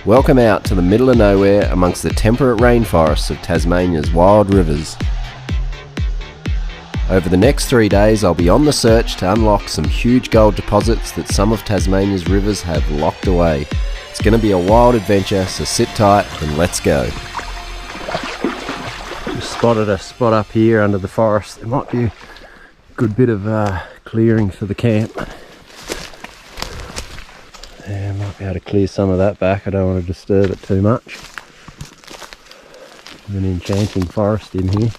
Welcome out to the middle of nowhere amongst the temperate rainforests of Tasmania's wild rivers. Over the next 3 days I'll be on the search to unlock some huge gold deposits that some of Tasmania's rivers have locked away. It's going to be a wild adventure, so sit tight and let's go. Just spotted a spot up here under the forest. There might be a good bit of clearing for the camp. Yeah, I might be able to clear some of that back. I don't want to disturb it too much. There's an enchanting forest in here.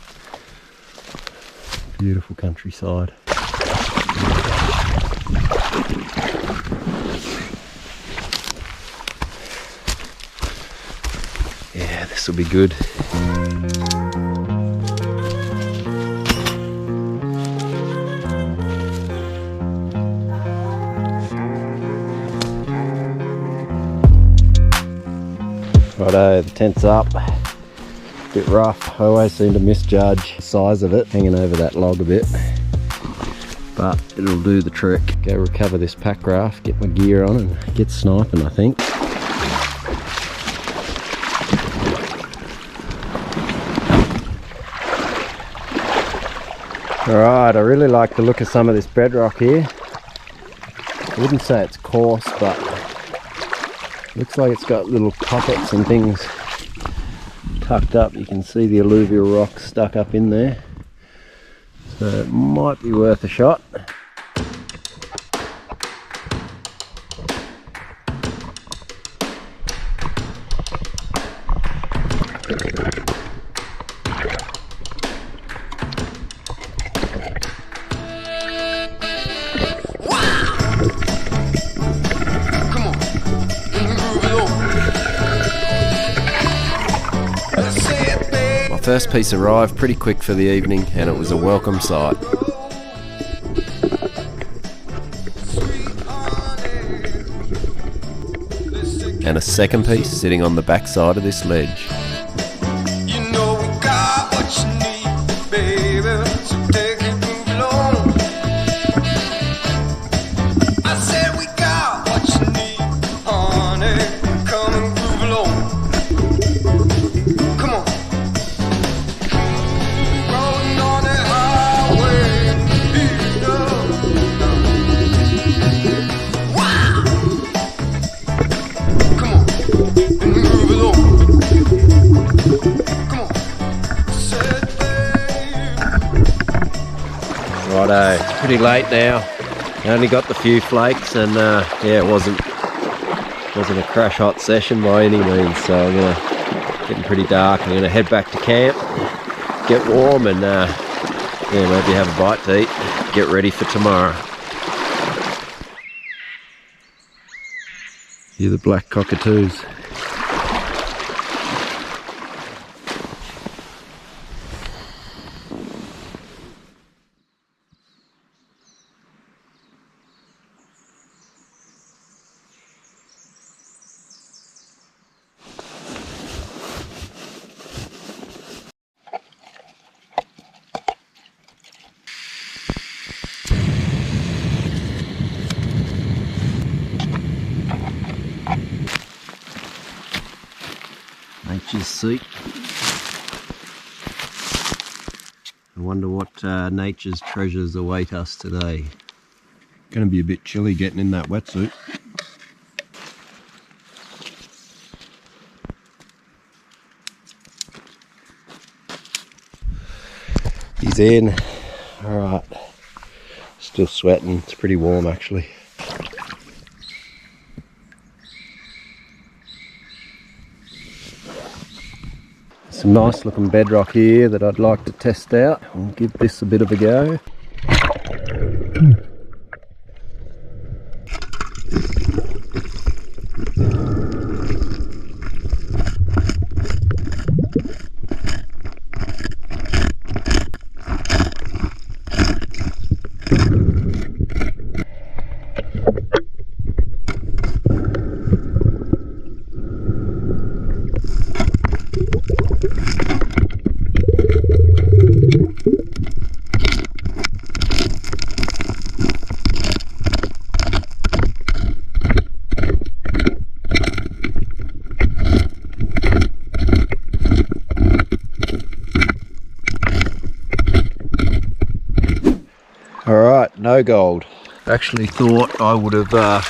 Beautiful countryside. Yeah, this will be good. Righto, the tent's up. Bit rough. I always seem to misjudge the size of it, hanging over that log a bit. But it'll do the trick. Go recover this pack raft, get my gear on and get sniping, I think. Alright, I really like the look of some of this bedrock here. I wouldn't say it's coarse, but looks like it's got little pockets and things tucked up. You can see the alluvial rock stuck up in there. So it might be worth a shot. First piece arrived pretty quick for the evening and it was a welcome sight. And a second piece sitting on the back side of this ledge. You know we got what you need, baby, so take it, move along. I said we got what you need, honey, come and groove along. Come on. Righto, it's pretty late now. I only got the few flakes and yeah, it wasn't a crash hot session by any means, so I'm getting pretty dark. I'm gonna head back to camp, get warm and yeah, maybe have a bite to eat, get ready for tomorrow. Hear the black cockatoos. Nature's seat. I wonder what nature's treasures await us today. Going to be a bit chilly getting in that wetsuit. He's in. Alright. Still sweating. It's pretty warm actually. Some nice looking bedrock here that I'd like to test out. I'll give this a bit of a go. Alright, no gold. Actually thought I would have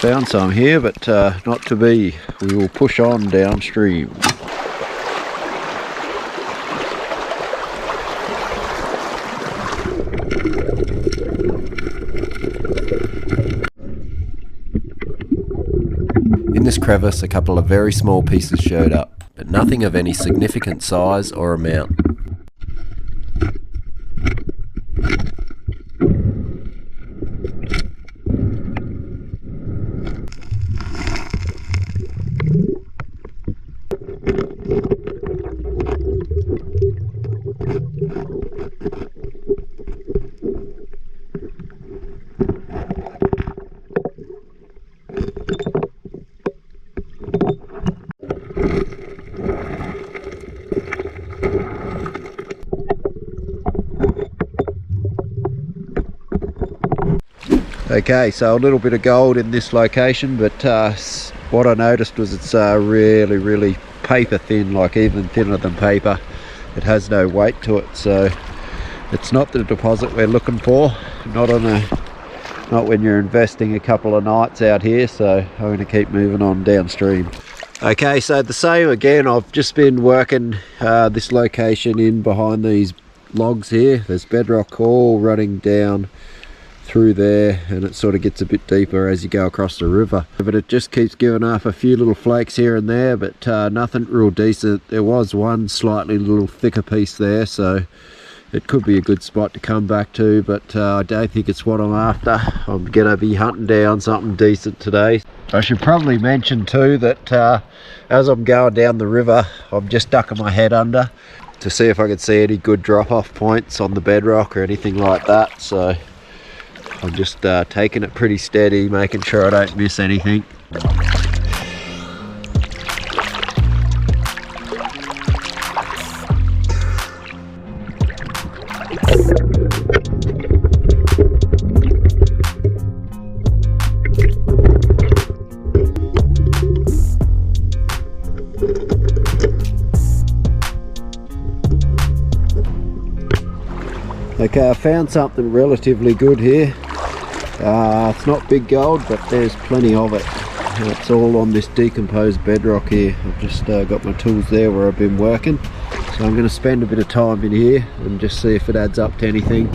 found some here, but not to be. We will push on downstream. In this crevice, a couple of very small pieces showed up, but nothing of any significant size or amount. Okay, so a little bit of gold in this location, but what I noticed was it's really paper thin, like even thinner than paper. It has no weight to it, so it's not the deposit we're looking for. Not when you're investing a couple of nights out here, so I'm going to keep moving on downstream. Okay, so the same again. I've just been working this location in behind these logs here. There's bedrock all running down through there, and it sort of gets a bit deeper as you go across the river, but it just keeps giving up a few little flakes here and there, but nothing real decent. There was one slightly little thicker piece there, so it could be a good spot to come back to, but I don't think it's what I'm after. I'm gonna be hunting down something decent today. I should probably mention too that as I'm going down the river, I'm just ducking my head under to see if I can see any good drop-off points on the bedrock or anything like that, so I'm just taking it pretty steady, making sure I don't miss anything. Okay, I found something relatively good here. It's not big gold, but there's plenty of it. It's all on this decomposed bedrock here. I've just got my tools there where I've been working, so I'm going to spend a bit of time in here and just see if it adds up to anything.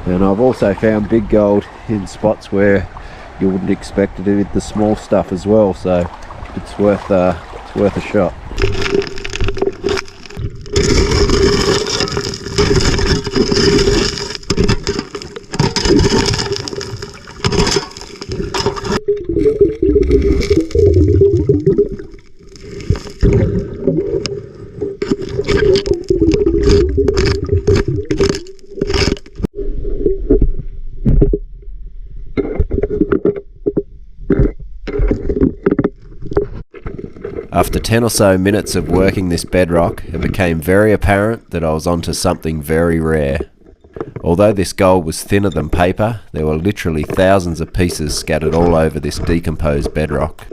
And I've also found big gold in spots where you wouldn't expect it with the small stuff as well, so it's worth a shot. After 10 or so minutes of working this bedrock, it became very apparent that I was onto something very rare. Although this gold was thinner than paper, there were literally thousands of pieces scattered all over this decomposed bedrock.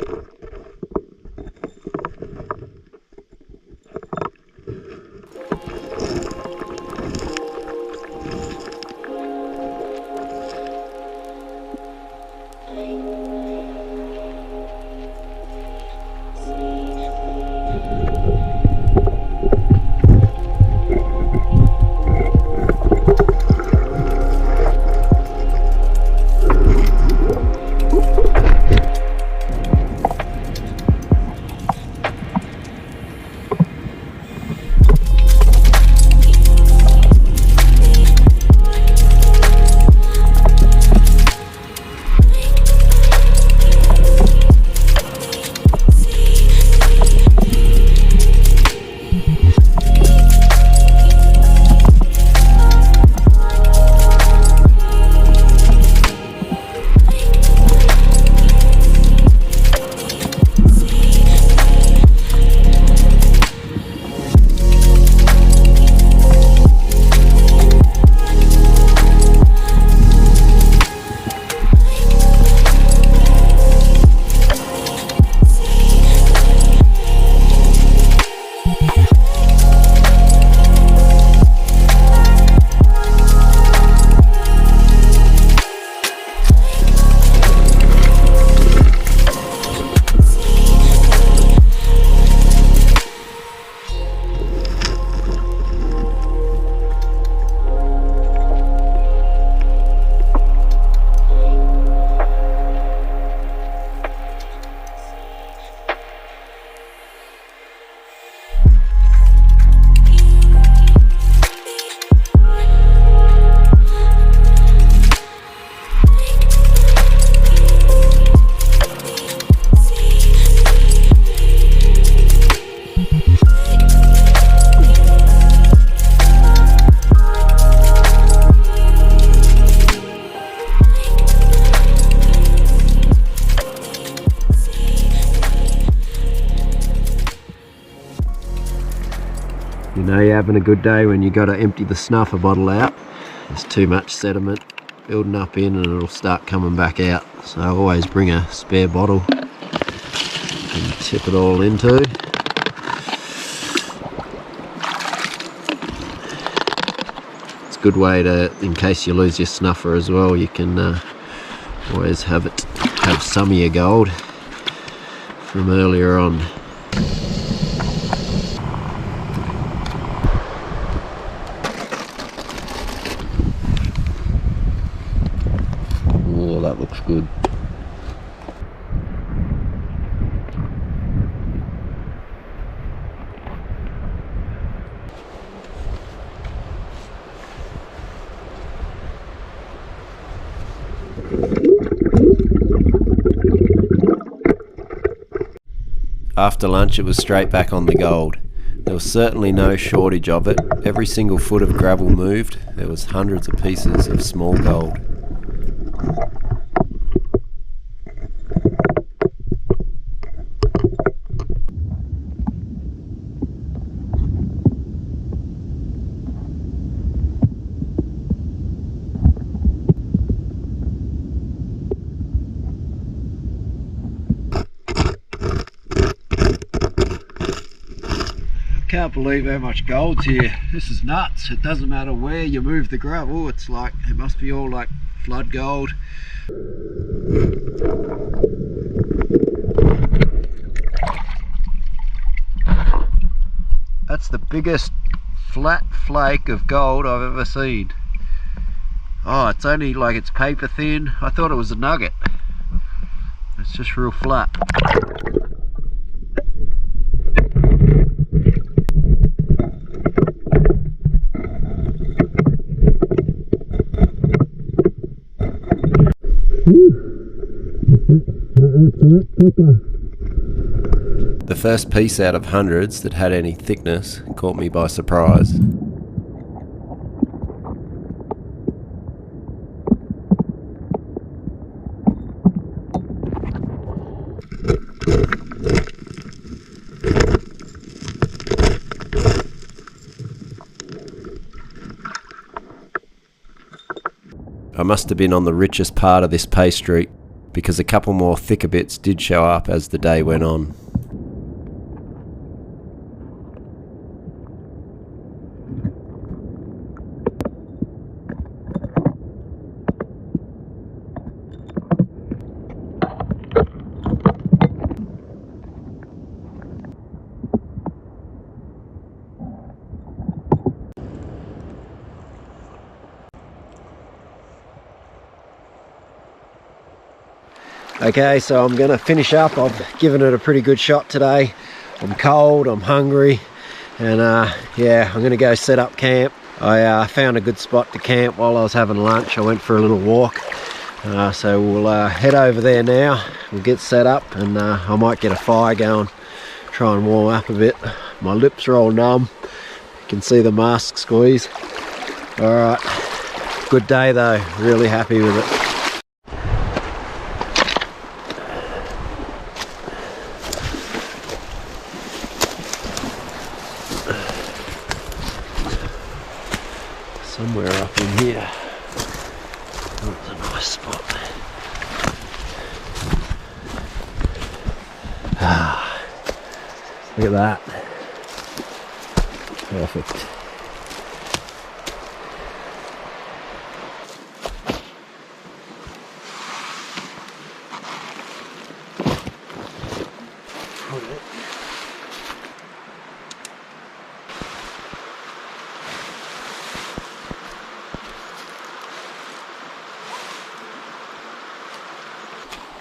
know you're having a good day when you got to empty the snuffer bottle out. There's too much sediment building up in and it'll start coming back out. So I always bring a spare bottle and tip it all into. It's a good way to, in case you lose your snuffer as well, you can always have some of your gold from earlier on. Oh, that looks good. After lunch it was straight back on the gold. There was certainly no shortage of it. Every single foot of gravel moved. There was hundreds of pieces of small gold. Can't believe how much gold's here. This is nuts. It doesn't matter where you move the gravel, it's like, it must be all like flood gold. That's the biggest flat flake of gold I've ever seen. Oh, it's only like, it's paper thin. I thought it was a nugget. It's just real flat. The first piece out of hundreds that had any thickness caught me by surprise. I must have been on the richest part of this pay streak, because a couple more thicker bits did show up as the day went on. Okay, so I'm going to finish up. I've given it a pretty good shot today. I'm cold, I'm hungry, and yeah, I'm going to go set up camp. I found a good spot to camp while I was having lunch. I went for a little walk, so we'll head over there now. We'll get set up, and I might get a fire going, try and warm up a bit. My lips are all numb. You can see the mask squeeze. Alright, good day though, really happy with it. Somewhere up in here. Oh, that's a nice spot. Ah, look at that. Perfect.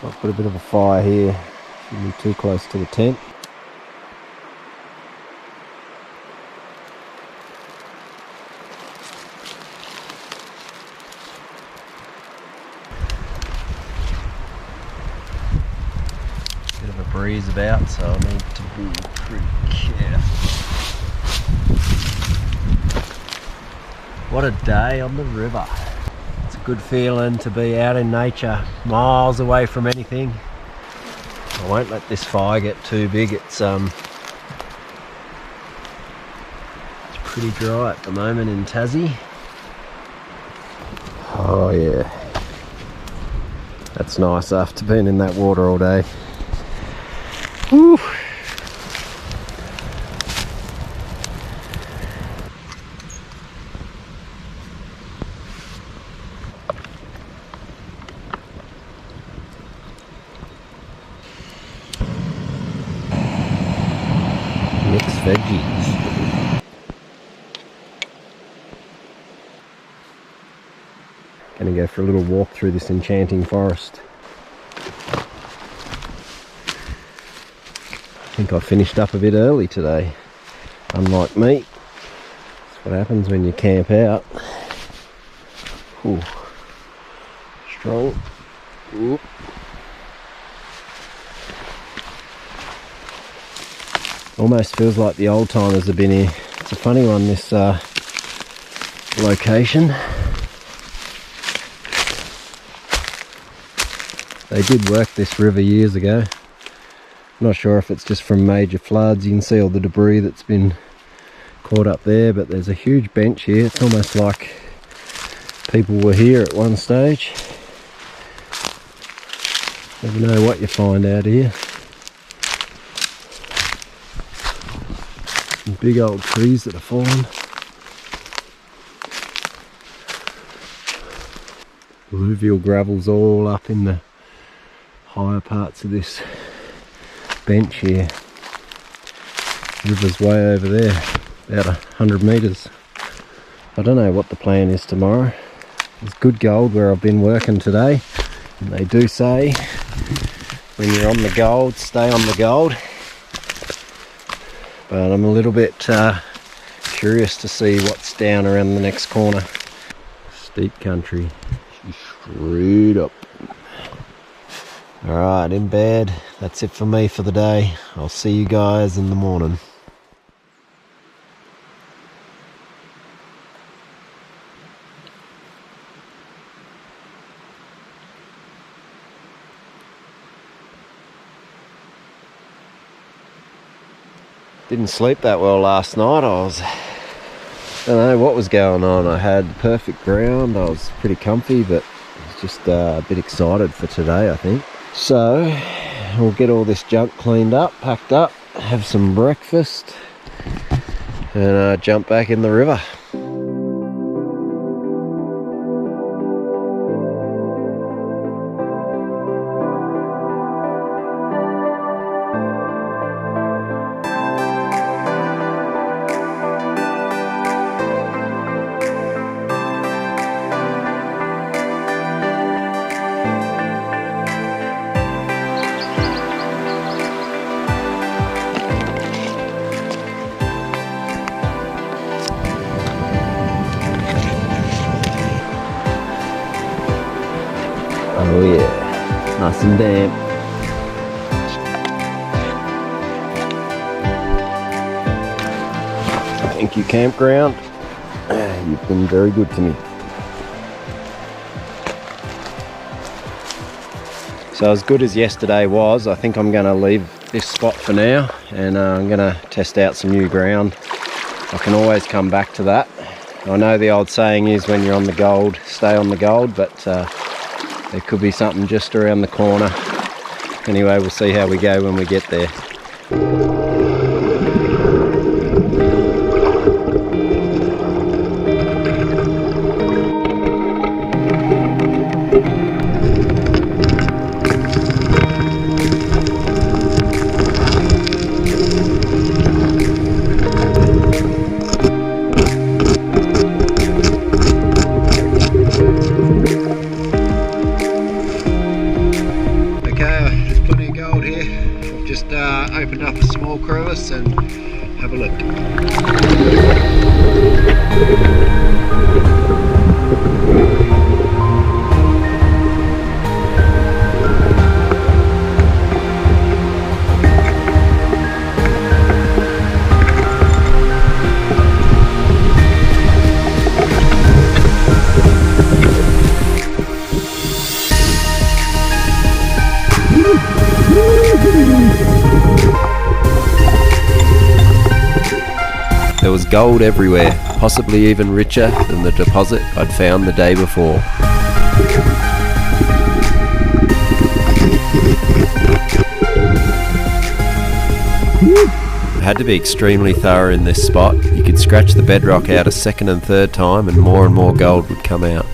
I've put a bit of a fire here, shouldn't be too close to the tent. Bit of a breeze about, so I need to be pretty careful. What a day on the river. It's a good feeling to be out in nature, miles away from anything. I won't let this fire get too big. It's pretty dry at the moment in Tassie. Oh yeah, that's nice after being in that water all day. Whew. Mixed veggies. Gonna go for a little walk through this enchanting forest. I think I finished up a bit early today, unlike me. That's what happens when you camp out. Ooh. Strong. Ooh. Almost feels like the old timers have been here. It's a funny one, this location. They did work this river years ago. I'm not sure if it's just from major floods. You can see all the debris that's been caught up there, but there's a huge bench here. It's almost like people were here at one stage. Never know what you find out here. Some big old trees that are fallen. Alluvial gravel's all up in the higher parts of this bench here. River's way over there, about 100 metres. I don't know what the plan is tomorrow. There's good gold where I've been working today, and they do say when you're on the gold, stay on the gold. But I'm a little bit curious to see what's down around the next corner. Steep country, straight up. Alright, in bed. That's it for me for the day. I'll see you guys in the morning. Didn't sleep that well last night. I don't know what was going on. I had perfect ground. I was pretty comfy, but I was just a bit excited for today, I think. So we'll get all this junk cleaned up, packed up, have some breakfast, and jump back in the river. Oh yeah, nice and damp. Thank you, campground. You've been very good to me. So as good as yesterday was, I think I'm going to leave this spot for now, and I'm going to test out some new ground. I can always come back to that. I know the old saying is when you're on the gold, stay on the gold, but there could be something just around the corner. Anyway, we'll see how we go when we get there. Opened up a small crevice and have a look. There was gold everywhere, possibly even richer than the deposit I'd found the day before. I had to be extremely thorough in this spot. You could scratch the bedrock out a second and third time and more gold would come out.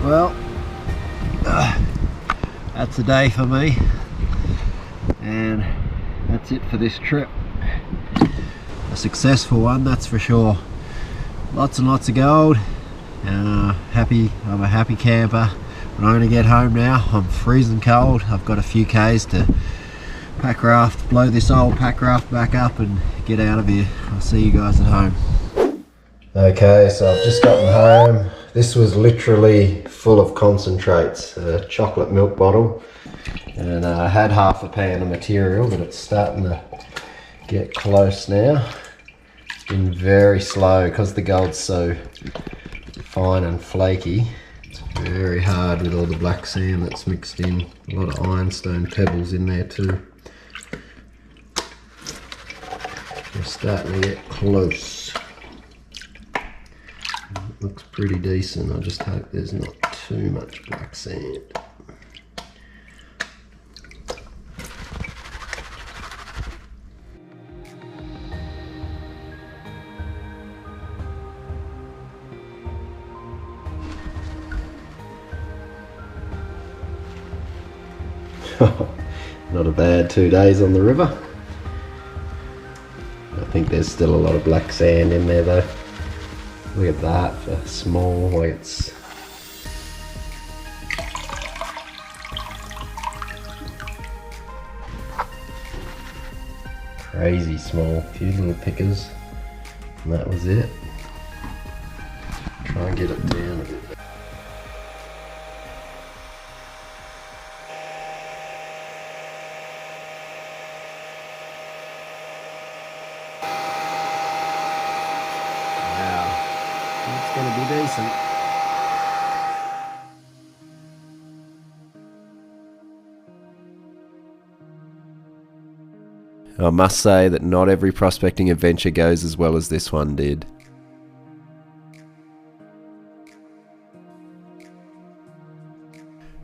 Well, that's a day for me, and that's it for this trip. A successful one, that's for sure. Lots and lots of gold, and I'm a happy camper. When I only get home now, I'm freezing cold. I've got a few Ks to pack raft, blow this old pack raft back up and get out of here. I'll see you guys at home. Okay, so I've just gotten home. This was literally full of concentrates, a chocolate milk bottle, and I had half a pan of material, but it's starting to get close now. It's been very slow because the gold's so fine and flaky. It's very hard with all the black sand that's mixed in. A lot of ironstone pebbles in there too. We're starting to get close. Looks pretty decent. I just hope there's not too much black sand. Not a bad 2 days on the river. I think there's still a lot of black sand in there though. Look at that for small, like it's crazy small. A few little pickers, and that was it. Try and get it down a bit. It's going to be decent. I must say that not every prospecting adventure goes as well as this one did.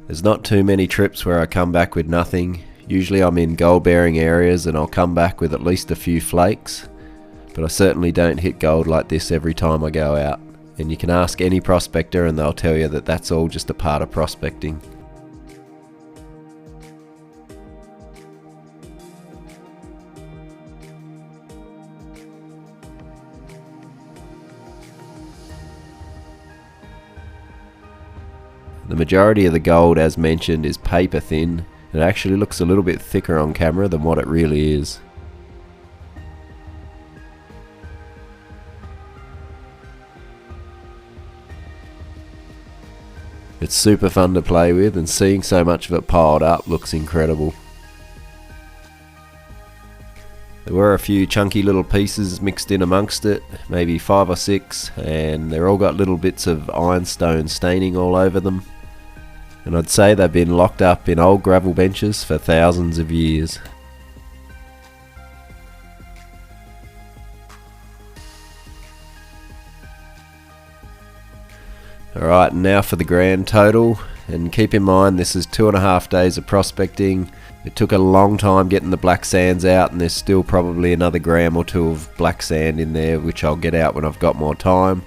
There's not too many trips where I come back with nothing. Usually I'm in gold bearing areas and I'll come back with at least a few flakes, but I certainly don't hit gold like this every time I go out. And you can ask any prospector and they'll tell you that that's all just a part of prospecting. The majority of the gold, as mentioned, is paper thin. It actually looks a little bit thicker on camera than what it really is. It's super fun to play with, and seeing so much of it piled up looks incredible. There were a few chunky little pieces mixed in amongst it, maybe 5 or 6, and they're all got little bits of ironstone staining all over them. And I'd say they've been locked up in old gravel benches for thousands of years. Alright, now for the grand total, and keep in mind this is 2.5 days of prospecting. It took a long time getting the black sands out, and there's still probably another gram or two of black sand in there, which I'll get out when I've got more time.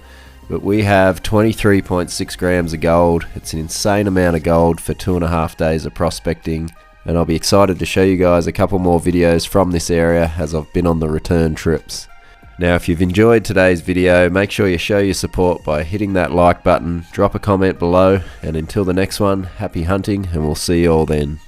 But we have 23.6 grams of gold. It's an insane amount of gold for 2.5 days of prospecting, and I'll be excited to show you guys a couple more videos from this area as I've been on the return trips. Now, if you've enjoyed today's video, make sure you show your support by hitting that like button, drop a comment below, and until the next one, happy hunting, and we'll see you all then.